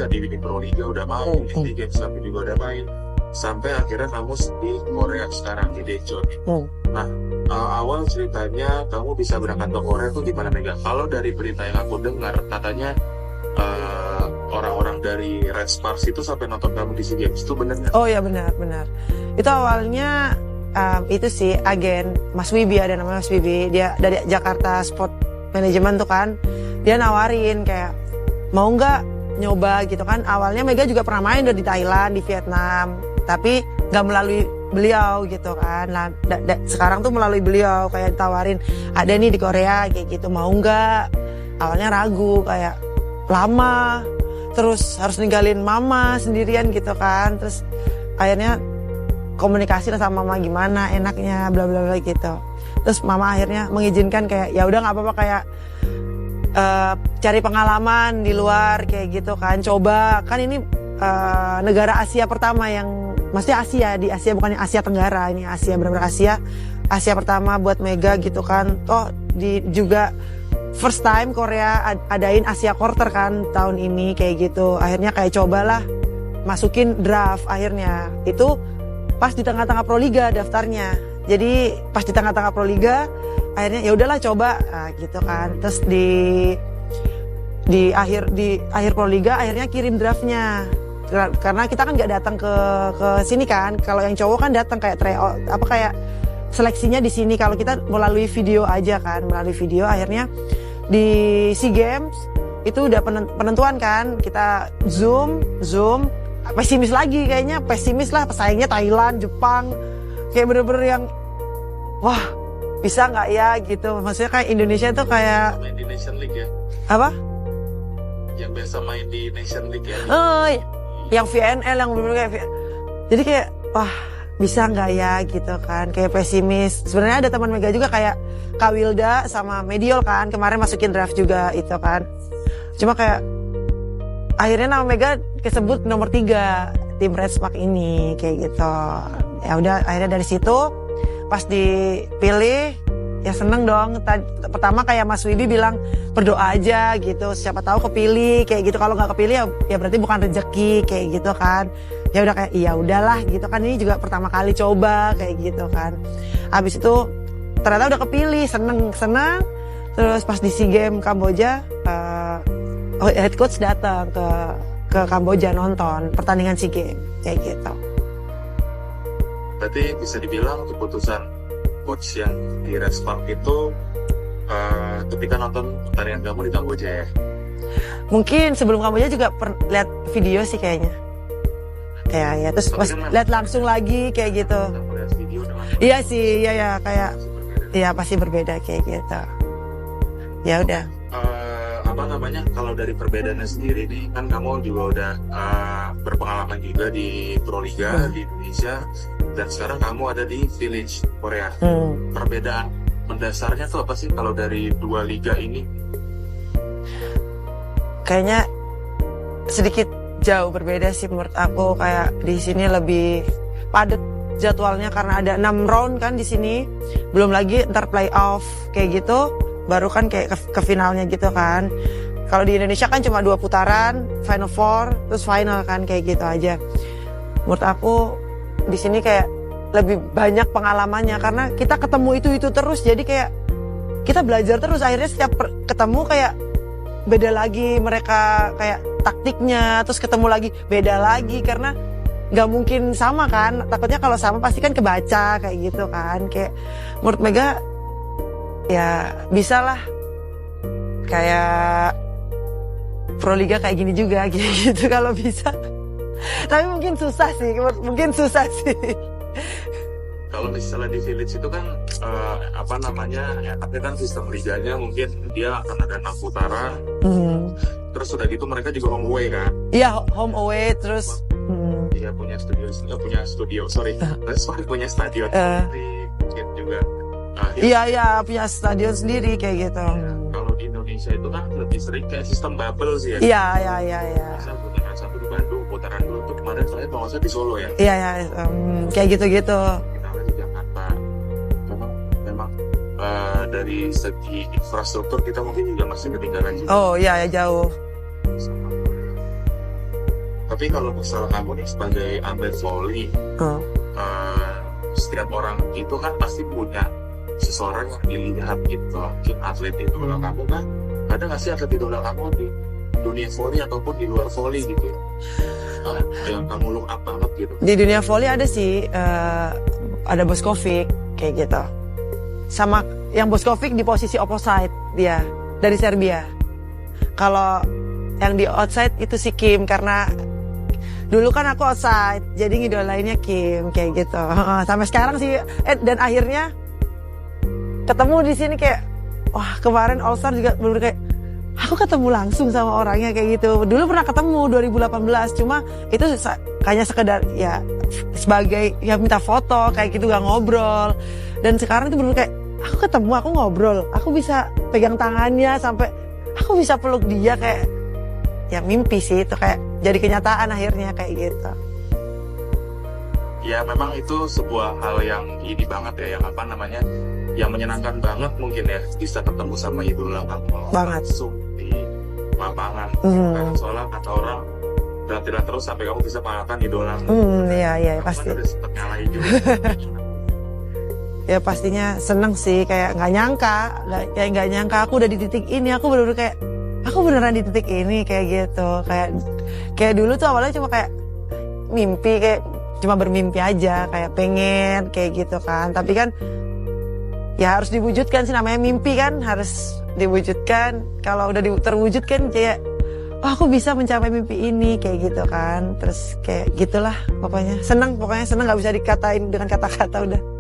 tadi di Proliga udah main, di Games tapi juga udah main, sampai akhirnya kamu di Korea sekarang di Daejeon. Nah, awal ceritanya kamu bisa berangkat ke Korea tuh gimana Mega? Kalau dari berita yang aku dengar katanya orang-orang dari Red Spars itu sampai nonton kamu di SEA Games, itu bener nggak? Oh ya benar. Itu awalnya itu sih agen Mas Wibi, ada namanya Mas Wibi, dia dari Jakarta Sport Management tuh kan, dia nawarin kayak mau nggak nyoba gitu kan. Awalnya Mega juga pernah main di Thailand, di Vietnam, tapi nggak melalui beliau gitu kan. Nah, sekarang tuh melalui beliau kayak ditawarin ada nih di Korea kayak gitu, mau nggak. Awalnya ragu kayak lama, terus harus ninggalin mama sendirian gitu kan. Terus akhirnya komunikasi sama mama gimana enaknya bla bla bla gitu. Terus mama akhirnya mengizinkan kayak ya udah nggak apa-apa, kayak cari pengalaman di luar kayak gitu kan. Coba kan ini negara Asia pertama yang, maksudnya Asia, di Asia bukannya Asia Tenggara, ini Asia, benar-benar Asia pertama buat Mega gitu kan. Toh juga first time Korea adain Asia Quarter kan tahun ini kayak gitu. Akhirnya kayak cobalah masukin draft, akhirnya itu pas di tengah-tengah Proliga daftarnya. Jadi pas di tengah-tengah Proliga akhirnya ya udahlah coba gitu kan. Terus di akhir Proliga akhirnya kirim draftnya. Karena kita kan nggak datang ke sini kan. Kalau yang cowok kan datang kayak tryout, kayak seleksinya di sini. Kalau kita melalui video aja kan, melalui video. Akhirnya di SEA Games itu udah penentuan kan, kita zoom pesimis lagi kayaknya, pesimis lah, pesaingnya Thailand, Jepang, kayak bener-bener yang wah bisa nggak ya gitu. Maksudnya kayak Indonesia tuh kayak main di Nation League ya, apa yang biasa main di Nation League ya, yang VNL yang bener-bener kayak, jadi kayak wah bisa nggak ya gitu kan, kayak pesimis. Sebenarnya ada teman Mega juga kayak Kak Wilda sama Mediol kan, kemarin masukin draft juga itu kan. Cuma kayak akhirnya nama Mega kesebut nomor 3 tim Red Spark ini kayak gitu. Ya udah akhirnya dari situ pas dipilih ya seneng dong. Pertama kayak Mas Wibi bilang berdoa aja gitu, siapa tahu kepilih kayak gitu. Kalau nggak kepilih ya berarti bukan rezeki kayak gitu kan. Ya udah kayak iya udahlah gitu kan, ini juga pertama kali coba kayak gitu kan. Habis itu ternyata udah kepilih, seneng. Terus pas di SEA Games Kamboja, head coach datang ke Kamboja nonton pertandingan SEA Games kayak gitu. Berarti bisa dibilang keputusan coach yang di Red Spark itu ketika nonton pertandingan kamu di Kamboja ya? Mungkin sebelum Kamboja juga lihat video sih kayaknya. Ya terus pas lihat langsung lagi kayak gitu. Iya sih, iya kayak iya pasti berbeda kayak gitu. Ya udah. Kalau dari perbedaannya sendiri nih, kan kamu juga udah berpengalaman juga di Proliga di Indonesia, dan sekarang kamu ada di Village Korea. Perbedaan mendasarnya tuh apa sih kalau dari dua liga ini? Kayaknya sedikit jauh berbeda sih menurut aku. Kayak di sini lebih padat jadwalnya karena ada 6 round kan di sini. Belum lagi ntar playoff kayak gitu, baru kan kayak ke finalnya gitu kan. Kalau di Indonesia kan cuma 2 putaran, final 4, terus final kan kayak gitu aja. Menurut aku di sini kayak lebih banyak pengalamannya karena kita ketemu itu terus, jadi kayak kita belajar terus. Akhirnya setiap ketemu kayak beda lagi mereka kayak taktiknya, terus ketemu lagi beda lagi karena nggak mungkin sama kan. Takutnya kalau sama pasti kan kebaca kayak gitu kan. Kayak menurut Mega ya bisa lah kayak Proliga kayak gini juga gitu kalau bisa. Tapi mungkin susah sih. Kalau misalnya di Village itu kan tapi kan sistem liganya mungkin dia akan ada 6 putaran. Terus udah gitu mereka juga home away kan? Iya, home away terus. Iya punya stadion juga. Iya punya stadion sendiri kayak gitu. Kalau di Indonesia itu kan lebih sering kayak sistem bubble sih ya. Iya. Misal putaran 1 di Bandung, putaran 2 untuk kemarin saya kalau nggak salah di Solo ya. Iya, kayak gitu. Kita di Jakarta. Memang dari segi infrastruktur kita mungkin juga masih ketinggalan juga. Oh iya ya jauh. Tapi kalau misalnya kamu nih sebagai atlet volley, Oh. setiap orang itu kan pasti punya seseorang yang dilihat gitu, mungkin atlet idola kamu kan. Ada nggak sih atlet idola kamu di dunia volley ataupun di luar volley gitu? Yang kamu look up banget gitu. Di dunia volley ada sih, ada Boskovic kayak gitu. Sama yang Boskovic di posisi opposite dia dari Serbia. Kalau yang di outside itu si Kim, karena dulu kan aku outside, jadi ngidolainnya Kim kayak gitu. Sampai sekarang sih, dan akhirnya ketemu di sini kayak, wah kemarin All Star juga bener kayak, aku ketemu langsung sama orangnya kayak gitu. Dulu pernah ketemu 2018, cuma itu kayaknya sekedar ya sebagai ya minta foto kayak gitu, gak ngobrol. Dan sekarang itu bener kayak, aku ketemu, aku ngobrol, aku bisa pegang tangannya sampai aku bisa peluk dia, kayak ya mimpi sih itu, kayak jadi kenyataan akhirnya kayak gitu. Ya memang itu sebuah hal yang ini banget ya, yang apa namanya, yang menyenangkan banget mungkin ya, bisa ketemu sama idola kamu Banget. langsung di lapangan. Karena soalnya kata orang, berhentilah terus sampai kamu bisa mengalahkan idola. Iya Kamu pasti. kan udah sempet ngalahin juga. Ya pastinya seneng sih, kayak nggak nyangka aku udah di titik ini. Aku bener-bener kayak, aku beneran di titik ini kayak gitu. Kayak dulu tuh awalnya cuma kayak mimpi, kayak cuma bermimpi aja, kayak pengen kayak gitu kan. Tapi kan ya harus diwujudkan sih, namanya mimpi kan harus diwujudkan. Kalau udah terwujudkan kayak, oh aku bisa mencapai mimpi ini kayak gitu kan. Terus kayak gitulah pokoknya seneng nggak bisa dikatain dengan kata-kata udah.